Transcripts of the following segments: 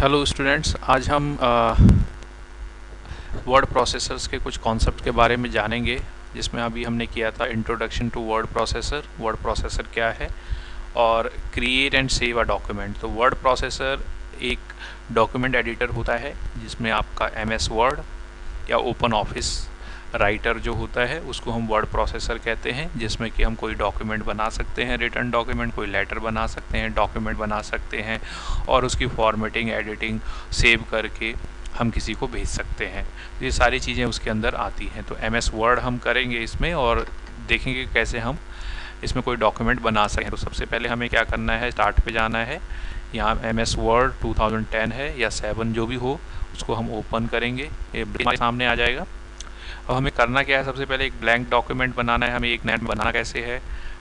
Hello students, आज हम word processors के कुछ कॉन्सेप्ट के बारे में जानेंगे, जिसमें अभी हमने किया था introduction to word processor. Word processor क्या है और create and save a document. तो वर्ड प्रोसेसर एक डॉक्यूमेंट एडिटर होता है जिसमें आपका एमएस वर्ड या ओपन ऑफिस राइटर जो होता है उसको हम वर्ड प्रोसेसर कहते हैं, जिसमें कि हम कोई डॉक्यूमेंट बना सकते हैं, रिटन डॉक्यूमेंट, कोई लेटर बना सकते हैं, डॉक्यूमेंट बना सकते हैं और उसकी फॉर्मेटिंग, एडिटिंग, सेव करके हम किसी को भेज सकते हैं। तो ये सारी चीज़ें उसके अंदर आती हैं। तो एमएस वर्ड हम करेंगे इसमें और देखेंगे कैसे हम इसमें कोई डॉक्यूमेंट बना सकें। तो सबसे पहले हमें क्या करना है, स्टार्ट पे जाना है। यहाँ एमएस वर्ड 2010 है या 7 जो भी हो, उसको हम ओपन करेंगे, ये हमारे सामने आ जाएगा। अब हमें करना क्या है, सबसे पहले एक ब्लैंक डॉक्यूमेंट बनाना है। हमें एक नया बनाना कैसे है,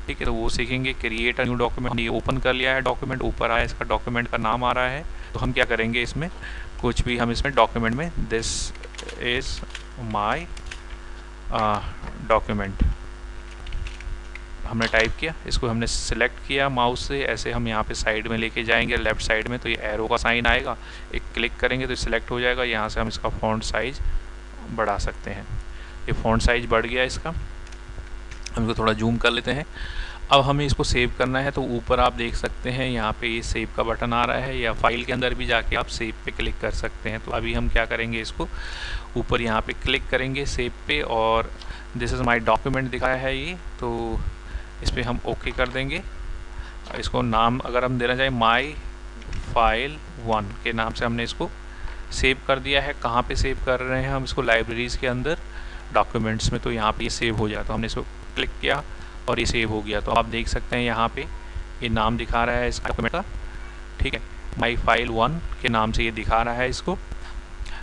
ठीक है, तो वो सीखेंगे। क्रिएट अ न्यू डॉक्यूमेंट, ये ओपन कर लिया है डॉक्यूमेंट, ऊपर आया, इसका डॉक्यूमेंट का नाम आ रहा है। तो हम क्या करेंगे, इसमें कुछ भी हम इसमें डॉक्यूमेंट में दिस इज़ माई डॉक्यूमेंट हमने टाइप किया, इसको हमने सिलेक्ट किया माउस से, ऐसे हम यहाँ पे साइड में लेके जाएंगे लेफ़्ट साइड में, तो ये एरो का साइन आएगा, एक क्लिक करेंगे तो सिलेक्ट हो जाएगा। यहाँ से हम इसका फ़ॉन्ट साइज़ बढ़ा सकते हैं। ये फ़ॉन्ट साइज़ बढ़ गया इसका, हम इसको थोड़ा जूम कर लेते हैं। अब हमें इसको सेव करना है, तो ऊपर आप देख सकते हैं यहाँ पे ये सेव का बटन आ रहा है, या फाइल के अंदर भी जाके आप सेव पे क्लिक कर सकते हैं। तो अभी हम क्या करेंगे, इसको ऊपर यहाँ पे क्लिक करेंगे सेव पे, और दिस इज़ माय डॉक्यूमेंट दिखाया है ये, तो इस पर हम ओके कर देंगे। इसको नाम अगर हम देना चाहें माई फाइल 1 के नाम से हमने इसको सेव कर दिया है। कहाँ पे सेव कर रहे हैं हम इसको, लाइब्रेरीज़ के अंदर डॉक्यूमेंट्स में, तो यहाँ पे ये सेव हो जाए। तो हमने इसको क्लिक किया और ये सेव हो गया। तो आप देख सकते हैं यहाँ पे ये नाम दिखा रहा है इस डॉक्यूमेंट का, ठीक है, माई फाइल 1 के नाम से ये दिखा रहा है इसको।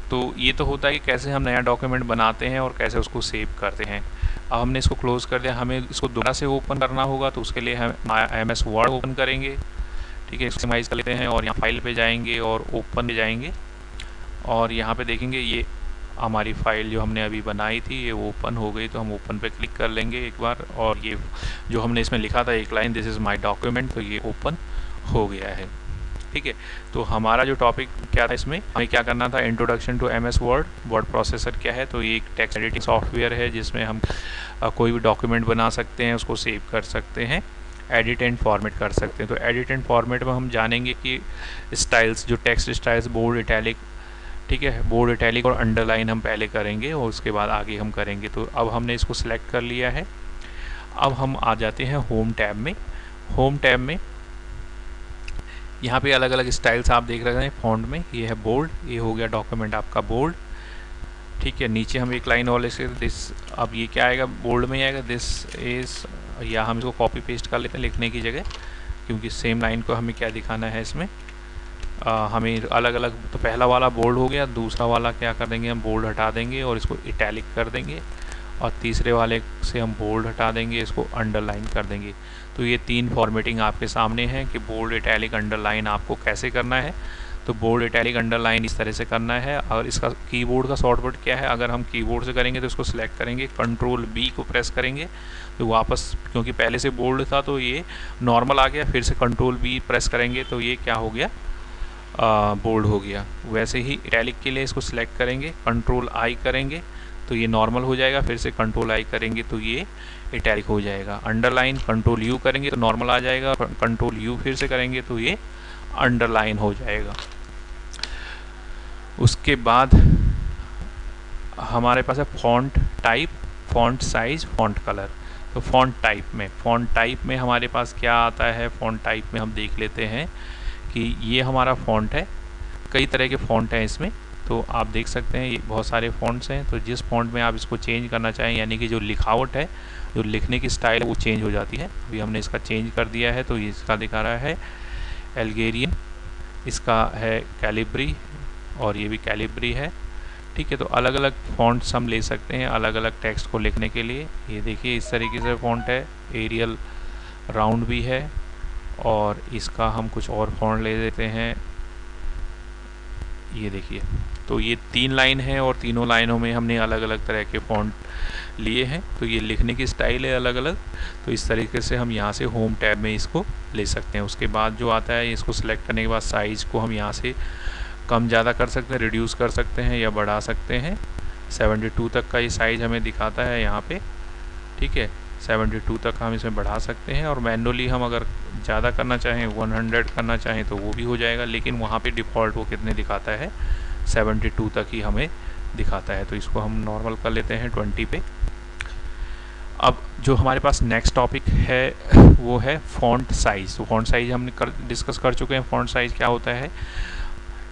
तो ये तो होता है कि कैसे हम नया डॉक्यूमेंट बनाते हैं और कैसे उसको सेव करते हैं। अब हमने इसको क्लोज़ कर दिया, हमें इसको दोबारा से ओपन करना होगा, तो उसके लिए हम एमएस वर्ड ओपन करेंगे, ठीक है, एक्समाइज कर लेते हैं और यहाँ फाइल पे जाएंगे और ओपन पे जाएंगे, और यहाँ पे देखेंगे ये हमारी फ़ाइल जो हमने अभी बनाई थी ये ओपन हो गई। तो हम ओपन पे क्लिक कर लेंगे एक बार, और ये जो हमने इसमें लिखा था एक line, this is my document, तो ये ओपन हो गया है, ठीक है। तो हमारा जो टॉपिक क्या था, इसमें हमें क्या करना था, introduction to MS Word. Word processor क्या है, तो ये एक टेक्स्ट एडिटिंग सॉफ्टवेयर है जिसमें हम कोई भी डॉक्यूमेंट बना सकते हैं, उसको सेव कर सकते हैं, एडिट एंड फॉर्मेट कर सकते हैं। तो एडिट एंड फॉर्मेट में हम जानेंगे कि स्टाइल्स, जो टेक्स्ट स्टाइल्स, बोल्ड, इटैलिक, ठीक है, बोल्ड, इटैलिक और अंडरलाइन हम पहले करेंगे और उसके बाद आगे हम करेंगे। तो अब हमने इसको सिलेक्ट कर लिया है। अब हम आ जाते हैं होम टैब में। होम टैब में यहाँ पे अलग अलग स्टाइल्स आप देख रहे हैं फॉन्ट में। ये है बोल्ड, ये हो गया डॉक्यूमेंट आपका बोल्ड, ठीक है। नीचे हम एक लाइन और लेते हैं, दिस, अब ये क्या आएगा, बोल्ड में आएगा, दिस इज़, या हम इसको कॉपी पेस्ट कर लेते हैं लिखने की जगह, क्योंकि सेम लाइन को हमें क्या दिखाना है इसमें, हमें अलग अलग। तो पहला वाला बोल्ड हो गया, दूसरा वाला क्या कर देंगे, हम बोल्ड हटा देंगे और इसको इटैलिक कर देंगे, और तीसरे वाले से हम बोल्ड हटा देंगे, इसको अंडरलाइन कर देंगे। तो ये 3 फॉर्मेटिंग आपके सामने है कि बोल्ड, इटैलिक, अंडरलाइन आपको कैसे करना है। तो बोल्ड, इटैलिक, अंडरलाइन इस तरह से करना है। और इसका कीबोर्ड का शॉर्टकट क्या है, अगर हम कीबोर्ड से करेंगे तो इसको सिलेक्ट करेंगे, कंट्रोल बी को प्रेस करेंगे तो वापस, क्योंकि पहले से बोल्ड था तो ये नॉर्मल आ गया, फिर से कंट्रोल बी प्रेस करेंगे तो ये क्या हो गया, बोल्ड हो गया। वैसे ही इटैलिक के लिए इसको सिलेक्ट करेंगे, कंट्रोल आई करेंगे तो ये नॉर्मल हो जाएगा, फिर से कंट्रोल आई करेंगे तो ये इटैलिक हो जाएगा। अंडरलाइन कंट्रोल यू करेंगे तो नॉर्मल आ जाएगा, कंट्रोल यू फिर से करेंगे तो ये अंडरलाइन हो जाएगा। उसके बाद हमारे पास है font type, font size, font colour. तो फॉन्ट टाइप में हमारे पास क्या आता है, फॉन्ट टाइप में हम देख लेते हैं कि ये हमारा फ़ॉन्ट है, कई तरह के फ़ॉन्ट हैं इसमें। तो आप देख सकते हैं ये बहुत सारे फ़ॉन्ट्स हैं, तो जिस फ़ॉन्ट में आप इसको चेंज करना चाहें, यानी कि जो लिखावट है, जो लिखने की स्टाइल है वो चेंज हो जाती है। अभी हमने इसका चेंज कर दिया है, तो ये इसका दिखा रहा है एल्गेरियन, इसका है कैलिब्री, और ये भी कैलिब्री है, ठीक है। तो अलग अलग फ़ॉन्ट्स हम ले सकते हैं अलग अलग टेक्स्ट को लिखने के लिए। ये देखिए इस तरीके से फ़ॉन्ट है, एरियल राउंड भी है, और इसका हम कुछ और फॉन्ट ले देते हैं, ये देखिए। तो ये 3 लाइन है और तीनों लाइनों में हमने अलग अलग तरह के फॉन्ट लिए हैं। तो ये लिखने की स्टाइल है अलग अलग, तो इस तरीके से हम यहाँ से होम टैब में इसको ले सकते हैं। उसके बाद जो आता है, इसको सिलेक्ट करने के बाद साइज़ को हम यहाँ से कम ज़्यादा कर सकते हैं, रिड्यूस कर सकते हैं या बढ़ा सकते हैं। 72 तक का ये साइज़ हमें दिखाता है यहाँ पे, ठीक है। 72 तक हम इसमें बढ़ा सकते हैं, और मैनुअली हम अगर ज़्यादा करना चाहें, 100 करना चाहें तो वो भी हो जाएगा, लेकिन वहाँ पे डिफ़ॉल्ट वो कितने दिखाता है, 72 तक ही हमें दिखाता है। तो इसको हम नॉर्मल कर लेते हैं 20 पे। अब जो हमारे पास नेक्स्ट टॉपिक है वो है फ़ॉन्ट साइज़। तो फ़ॉन्ट साइज़ हमने डिस्कस कर चुके हैं। फ़ॉन्ट साइज़ क्या होता है,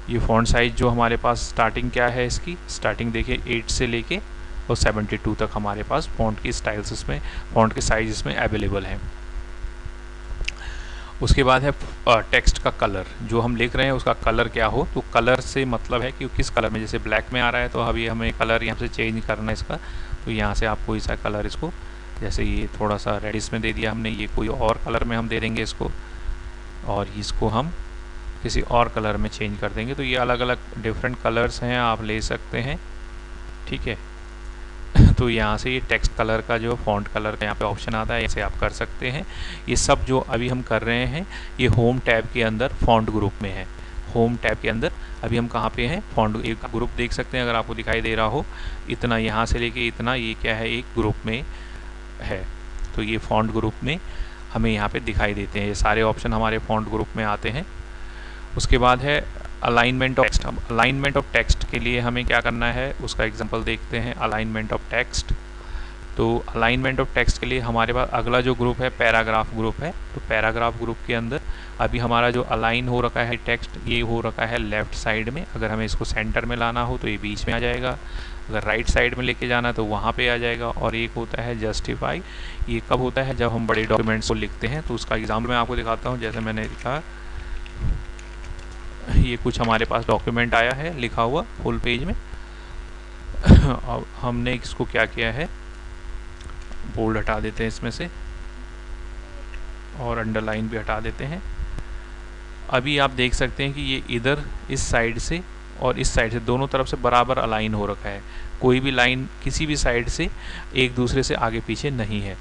ये फ़ॉन्ट साइज़ जो हमारे पास स्टार्टिंग क्या है, इसकी स्टार्टिंग देखिए 8 से लेके और 72 तक हमारे पास फ़ॉन्ट की स्टाइल्स इसमें, फ़ॉन्ट के साइज़ इसमें अवेलेबल हैं। उसके बाद है टेक्स्ट का कलर, जो हम लिख रहे हैं उसका कलर क्या हो। तो कलर से मतलब है कि किस कलर में, जैसे ब्लैक में आ रहा है तो अभी हमें कलर यहाँ से चेंज करना है इसका, तो यहाँ से आप कोई सा कलर इसको, जैसे ये थोड़ा सा रेडिश में दे दिया हमने, ये कोई और कलर में हम दे देंगे इसको, और इसको हम किसी और कलर में चेंज कर देंगे। तो ये अलग अलग डिफरेंट कलर्स हैं, आप ले सकते हैं, ठीक है। तो यहाँ से ये टेक्स्ट कलर का जो फ़ॉन्ट कलर का यहाँ पे ऑप्शन आता है, इसे आप कर सकते हैं। ये सब जो अभी हम कर रहे हैं ये होम टैब के अंदर फ़ॉन्ट ग्रुप में है। होम टैब के अंदर अभी हम कहाँ पे हैं, फ़ॉन्ट एक ग्रुप देख सकते हैं, अगर आपको दिखाई दे रहा हो, इतना यहाँ से लेके इतना, ये क्या है, एक ग्रुप में है। तो ये फ़ॉन्ट ग्रुप में हमें यहाँ पे दिखाई देते हैं, ये सारे ऑप्शन हमारे फ़ॉन्ट ग्रुप में आते हैं। उसके बाद है alignment of text. Alignment of text के लिए हमें क्या करना है, उसका एग्जांपल देखते हैं। अलाइनमेंट ऑफ टेक्स्ट, तो अलाइनमेंट ऑफ टेक्स्ट के लिए हमारे पास अगला जो ग्रुप है पैराग्राफ ग्रुप है। तो पैराग्राफ ग्रुप के अंदर अभी हमारा जो अलाइन हो रखा है टेक्स्ट, ये हो रखा है लेफ़्ट साइड में। अगर हमें इसको सेंटर में लाना हो तो ये बीच में आ जाएगा, अगर राइट साइड में लेके जाना तो वहाँ पे आ जाएगा। और एक होता है जस्टिफाई, ये कब होता है, जब हम बड़े डॉक्यूमेंट्स को लिखते हैं। तो उसका एग्जाम्पल मैं आपको दिखाता हूँ। जैसे मैंने लिखा, ये कुछ हमारे पास डॉक्यूमेंट आया है लिखा हुआ फुल पेज में। अब हमने इसको क्या किया है, बोल्ड हटा देते हैं इसमें से, और अंडरलाइन भी हटा देते हैं। अभी आप देख सकते हैं कि ये इधर इस साइड से और इस साइड से दोनों तरफ से बराबर अलाइन हो रखा है, कोई भी लाइन किसी भी साइड से एक दूसरे से आगे पीछे नहीं है।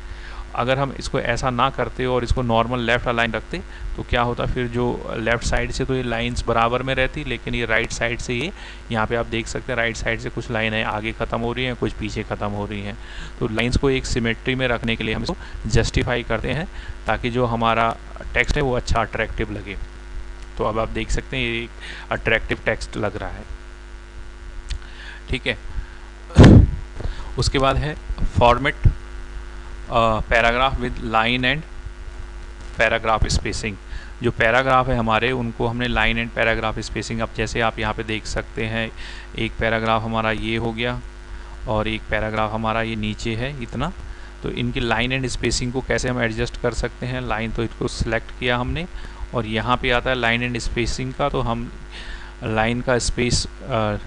अगर हम इसको ऐसा ना करते और इसको नॉर्मल लेफ़्ट अलाइन रखते तो क्या होता, फिर जो लेफ़्ट साइड से तो ये लाइंस बराबर में रहती, लेकिन ये राइट साइड से ये, यहाँ पे आप देख सकते हैं राइट साइड से कुछ लाइनें आगे ख़त्म हो रही हैं, कुछ पीछे ख़त्म हो रही हैं। तो लाइंस को एक सिमेट्री में रखने के लिए हम इसको जस्टिफाई करते हैं, ताकि जो हमारा टेक्स्ट है वो अच्छा अट्रैक्टिव लगे। तो अब आप देख सकते हैं ये एक अट्रैक्टिव टेक्स्ट लग रहा है, ठीक है। उसके बाद है format paragraph with line and paragraph spacing. जो पैराग्राफ है हमारे, उनको हमने लाइन एंड पैराग्राफ स्पेसिंग, अब जैसे आप यहाँ पे देख सकते हैं, एक पैराग्राफ हमारा ये हो गया और एक पैराग्राफ हमारा ये नीचे है इतना। तो इनकी लाइन एंड स्पेसिंग को कैसे हम एडजस्ट कर सकते हैं, लाइन तो इसको सिलेक्ट किया हमने, और यहाँ पे आता है लाइन एंड स्पेसिंग का। तो हम लाइन का स्पेस,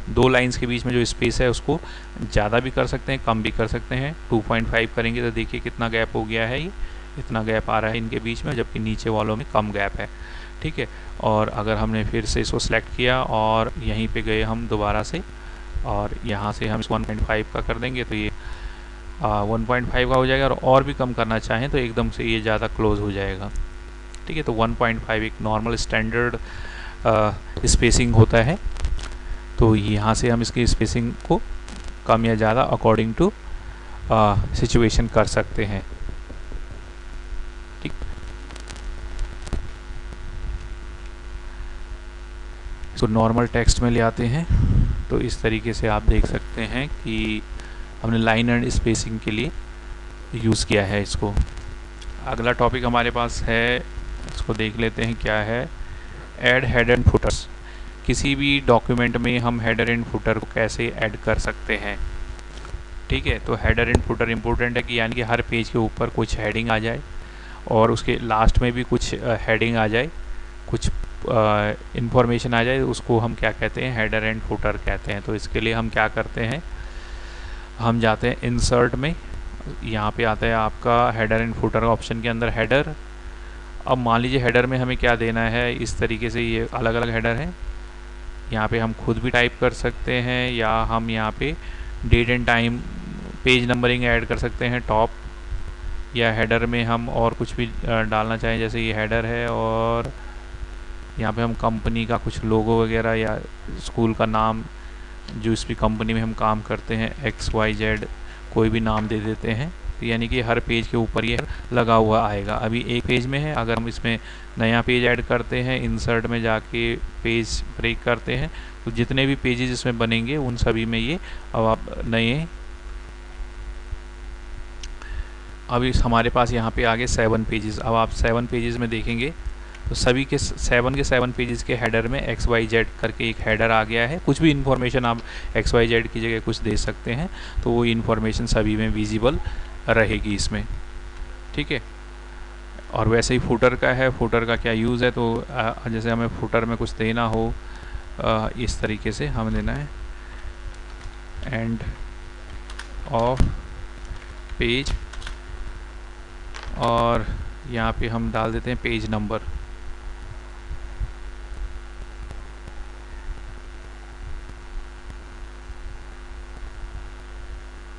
दो लाइंस के बीच में जो स्पेस है उसको ज़्यादा भी कर सकते हैं, कम भी कर सकते हैं। 2.5 करेंगे तो देखिए कितना गैप हो गया है, ये इतना गैप आ रहा है इनके बीच में, जबकि नीचे वालों में कम गैप है, ठीक है। और अगर हमने फिर से इसको सिलेक्ट किया और यहीं पे गए हम दोबारा से, और यहाँ से हम 1.5 का कर देंगे तो ये 1.5 का हो जाएगा। और भी कम करना चाहें तो एकदम से ये ज़्यादा क्लोज हो जाएगा, ठीक है। तो 1.5 एक नॉर्मल स्टैंडर्ड स्पेसिंग होता है। तो यहाँ से हम इसकी स्पेसिंग को कम या ज़्यादा अकॉर्डिंग टू सिचुएशन कर सकते हैं, ठीक। इसको नॉर्मल टेक्स्ट में ले आते हैं। तो इस तरीके से आप देख सकते हैं कि हमने लाइन एंड स्पेसिंग के लिए यूज़ किया है इसको। अगला टॉपिक हमारे पास है, इसको देख लेते हैं क्या है, ऐड हेडर एंड फुटर्स। किसी भी डॉक्यूमेंट में हम हेडर एंड फुटर को कैसे ऐड कर सकते हैं, ठीक है। तो हेडर एंड फुटर इम्पोर्टेंट है कि यानी कि हर पेज के ऊपर कुछ हेडिंग आ जाए और उसके लास्ट में भी कुछ हेडिंग आ जाए, कुछ इंफॉर्मेशन आ जाए, उसको हम क्या कहते हैं, हेडर एंड फुटर कहते हैं। तो इसके लिए हम क्या करते हैं, हम जाते हैं इंसर्ट में, यहाँ पे आता है आपका हेडर एंड फुटर ऑप्शन के अंदर हेडर। अब मान लीजिए हेडर में हमें क्या देना है, इस तरीके से ये अलग अलग हेडर हैं, यहाँ पे हम खुद भी टाइप कर सकते हैं, या हम यहाँ पे date and time, page numbering add कर सकते हैं टॉप, या हेडर में हम और कुछ भी डालना चाहें, जैसे ये हेडर है और यहाँ पे हम कंपनी का कुछ लोगो वगैरह या स्कूल का नाम, जो इस भी कंपनी में हम काम करते हैं, XYZ कोई भी नाम दे देते हैं। तो यानी कि हर पेज के ऊपर ये लगा हुआ आएगा। अभी एक पेज में है, अगर हम इसमें नया पेज ऐड करते हैं, इंसर्ट में जाके पेज ब्रेक करते हैं, तो जितने भी पेजेस इसमें बनेंगे उन सभी में ये अब आप नए, अभी हमारे पास यहाँ पे आगे 7 पेजेस। अब आप 7 पेजेस में देखेंगे तो सभी के 7 पेजेस के हेडर में XYZ करके एक हेडर आ गया है। कुछ भी इन्फॉर्मेशन आप XYZ की जगह कुछ दे सकते हैं, तो वो इन्फॉर्मेशन सभी में विजिबल रहेगी इसमें, ठीक है। और वैसे ही फुटर का है, फुटर का क्या यूज़ है, तो जैसे हमें फुटर में कुछ देना हो, इस तरीके से हमें देना है एंड ऑफ पेज, और यहाँ पे हम डाल देते हैं पेज नंबर।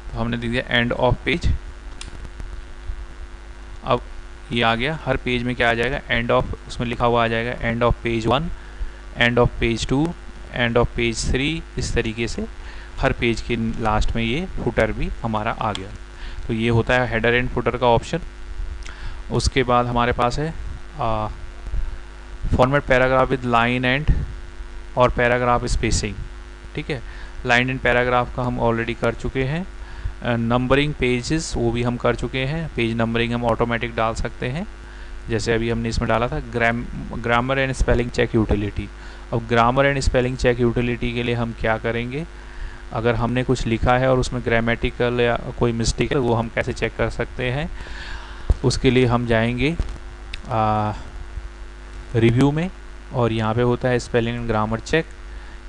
तो हमने दे दिया एंड ऑफ पेज। अब ये आ गया, हर पेज में क्या आ जाएगा, एंड ऑफ, उसमें लिखा हुआ आ जाएगा end of page 1, end of page 2, end of page 3। इस तरीके से हर पेज के लास्ट में ये फुटर भी हमारा आ गया। तो ये होता है हेडर एंड फुटर का ऑप्शन। उसके बाद हमारे पास है format paragraph with line and और पैराग्राफ स्पेसिंग, ठीक है। लाइन एंड पैराग्राफ का हम ऑलरेडी कर चुके हैं। नंबरिंग पेजेस वो भी हम कर चुके हैं। पेज नंबरिंग हम ऑटोमेटिक डाल सकते हैं, जैसे अभी हमने इसमें डाला था। Grammar and spelling check utility. अब grammar and spelling check utility के लिए हम क्या करेंगे, अगर हमने कुछ लिखा है और उसमें ग्रामेटिकल या कोई मिस्टेक है, वो हम कैसे चेक कर सकते हैं। उसके लिए हम जाएंगे रिव्यू में, और यहाँ पे होता है स्पेलिंग एंड ग्रामर चेक।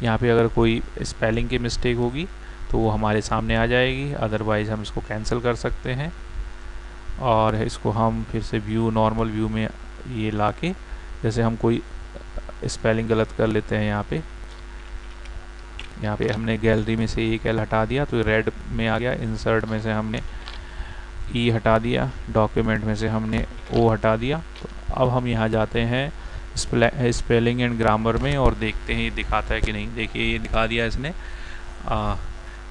यहाँ पे अगर कोई स्पेलिंग की मिस्टेक होगी तो वो हमारे सामने आ जाएगी, अदरवाइज़ हम इसको कैंसिल कर सकते हैं। और इसको हम फिर से व्यू, नॉर्मल व्यू में ये लाके, जैसे हम कोई स्पेलिंग गलत कर लेते हैं, यहाँ पे हमने गैलरी में से एक L हटा दिया तो रेड में आ गया। इंसर्ट में से हमने E हटा दिया, डॉक्यूमेंट में से हमने O हटा दिया। तो अब हम यहाँ जाते हैं स्पेलिंग एंड ग्रामर में और देखते हैं ये दिखाता है कि नहीं। देखिए ये दिखा दिया इसने।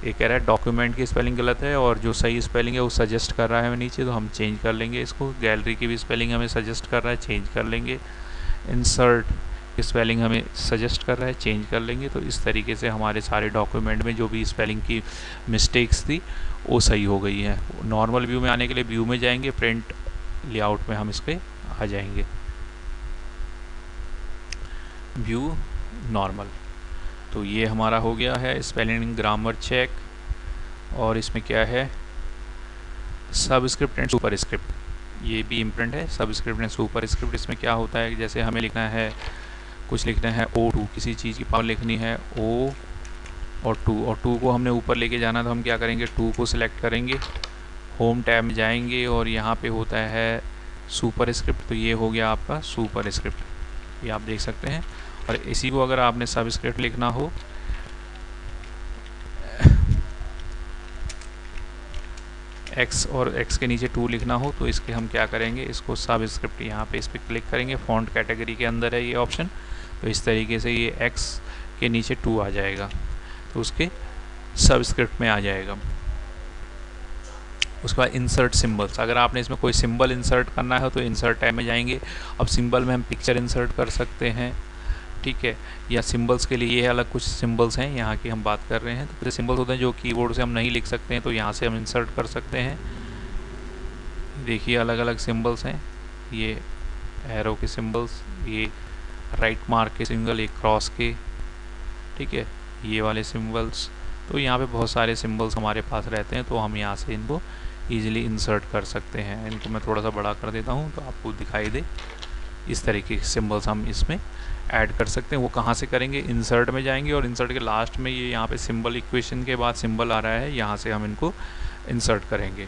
ये कह रहा है डॉक्यूमेंट की स्पेलिंग गलत है और जो सही स्पेलिंग है वो सजेस्ट कर रहा है हमें नीचे, तो हम चेंज कर लेंगे इसको। गैलरी की भी स्पेलिंग हमें सजेस्ट कर रहा है, चेंज कर लेंगे। इंसर्ट की स्पेलिंग हमें सजेस्ट कर रहा है, चेंज कर लेंगे। तो इस तरीके से हमारे सारे डॉक्यूमेंट में जो भी स्पेलिंग की मिस्टेक्स थी वो सही हो गई है। नॉर्मल व्यू में आने के लिए व्यू में जाएंगे, प्रिंट लेआउट में हम इसके आ जाएंगे, व्यू नॉर्मल। तो ये हमारा हो गया है स्पेलिंग ग्रामर चेक। और इसमें क्या है, सबस्क्रिप्ट एंड सुपर स्क्रिप्ट, ये भी इम्पोर्टेंट है। सबस्क्रिप्ट एंड सुपर स्क्रिप्ट, इसमें क्या होता है, जैसे हमें लिखना है, कुछ लिखना है O2, किसी चीज़ की पावर लिखनी है O और 2, और 2 को हमने ऊपर लेके जाना, तो हम क्या करेंगे, 2 को सिलेक्ट करेंगे, होम टैब में जाएंगे और यहाँ पे होता है सुपर स्क्रिप्ट। तो ये हो गया आपका सुपर स्क्रिप्ट, ये आप देख सकते हैं। और इसी को अगर आपने सबस्क्रिप्ट लिखना हो, X और X के नीचे 2 लिखना हो, तो इसके हम क्या करेंगे, इसको सबस्क्रिप्ट, यहाँ पे इस पर क्लिक करेंगे। फॉन्ट कैटेगरी के अंदर है ये ऑप्शन, तो इस तरीके से ये X के नीचे 2 आ जाएगा, तो उसके सबस्क्रिप्ट में आ जाएगा। उसके बाद इंसर्ट सिंबल्स, अगर आपने इसमें कोई सिंबल इंसर्ट करना है तो इंसर्ट टैब में जाएंगे। अब सिंबल में हम पिक्चर इंसर्ट कर सकते हैं, ठीक है, या सिंबल्स के लिए ये अलग कुछ सिंबल्स हैं यहाँ की हम बात कर रहे हैं। तो कुछ सिंबल्स होते हैं जो कीबोर्ड से हम नहीं लिख सकते हैं, तो यहाँ से हम इंसर्ट कर सकते हैं। देखिए अलग अलग सिंबल्स हैं, ये एरो के सिंबल्स, ये राइट मार्क के सिंबल, ये क्रॉस के, ठीक है, ये वाले सिंबल्स। तो यहाँ पे बहुत सारे सिंबल्स हमारे पास रहते हैं, तो हम यहाँ से इनको ईजिली इंसर्ट कर सकते हैं। इनको मैं थोड़ा सा बड़ा कर देता हूँ तो आपको दिखाई दे। इस तरीके के सिंबल्स हम इसमें ऐड कर सकते हैं। वो कहाँ से करेंगे, इंसर्ट में जाएंगे और इंसर्ट के लास्ट में ये यहाँ पे सिंबल, इक्वेशन के बाद सिंबल आ रहा है, यहाँ से हम इनको इंसर्ट करेंगे।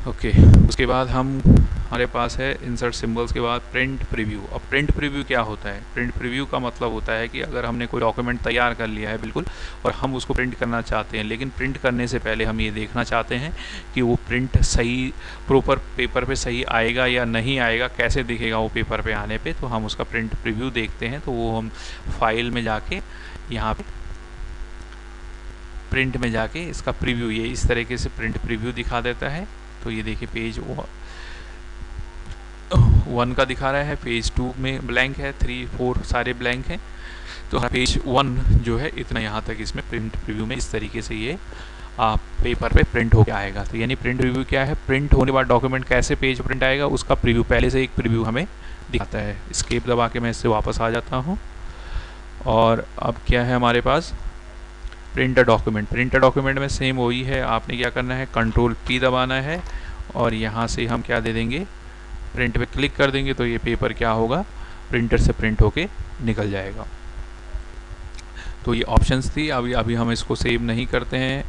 ओके, उसके बाद हम हमारे पास है इंसर्ट सिंबल्स के बाद प्रिंट प्रीव्यू। अब प्रिंट प्रीव्यू क्या होता है? प्रिंट प्रीव्यू का मतलब होता है कि अगर हमने कोई डॉक्यूमेंट तैयार कर लिया है बिल्कुल, और हम उसको प्रिंट करना चाहते हैं, लेकिन प्रिंट करने से पहले हम ये देखना चाहते हैं कि वो प्रिंट सही प्रॉपर पेपर पे सही आएगा या नहीं आएगा, कैसे दिखेगा वो पेपर पे आने पे, तो हम उसका प्रिंट प्रीव्यू देखते हैं। तो वो हम फाइल में जाके यहाँ पे प्रिंट में जाके इसका प्रीव्यू, ये इस तरीके से प्रिंट प्रीव्यू दिखा देता है। तो ये देखिए पेज 1 का दिखा रहा है, पेज 2 में ब्लैंक है, 3, 4 सारे ब्लैंक हैं। तो पेज 1 जो है इतना यहाँ तक इसमें प्रिंट प्रीव्यू में इस तरीके से ये पेपर पे प्रिंट होकर आएगा। तो यानी प्रिंट प्रीव्यू क्या है? प्रिंट होने के बाद डॉक्यूमेंट कैसे पेज प्रिंट आएगा उसका प्रीव्यू, पहले से एक प्रीव्यू हमें दिखाता है। एस्केप दबा के मैं इससे वापस आ जाता हूँ। और अब क्या है हमारे पास? Printer document. प्रिंटर डॉक्यूमेंट में सेम वही है, आपने क्या करना है, Ctrl+P दबाना है और यहाँ से हम क्या दे देंगे, प्रिंट पे क्लिक कर देंगे। तो ये पेपर क्या होगा, प्रिंटर से प्रिंट होके निकल जाएगा। तो ये ऑप्शंस थी, अभी हम इसको सेव नहीं करते हैं।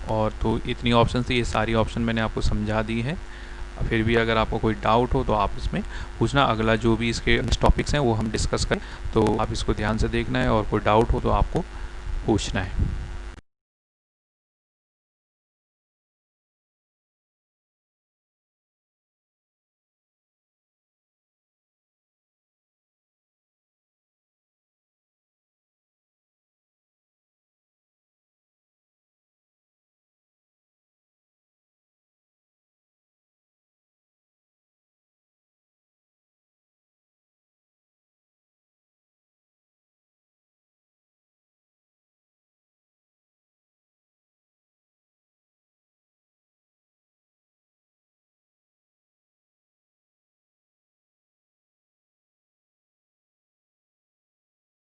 और तो इतनी ऑप्शंस थी, ये सारी ऑप्शन मैंने आपको समझा दी है। फिर भी अगर आपको कोई डाउट हो तो आप इसमें पूछना। अगला जो भी इसके टॉपिक्स हैं वो हम डिस्कस करें, तो आप इसको ध्यान से देखना है और कोई डाउट हो तो आपको पूछना है।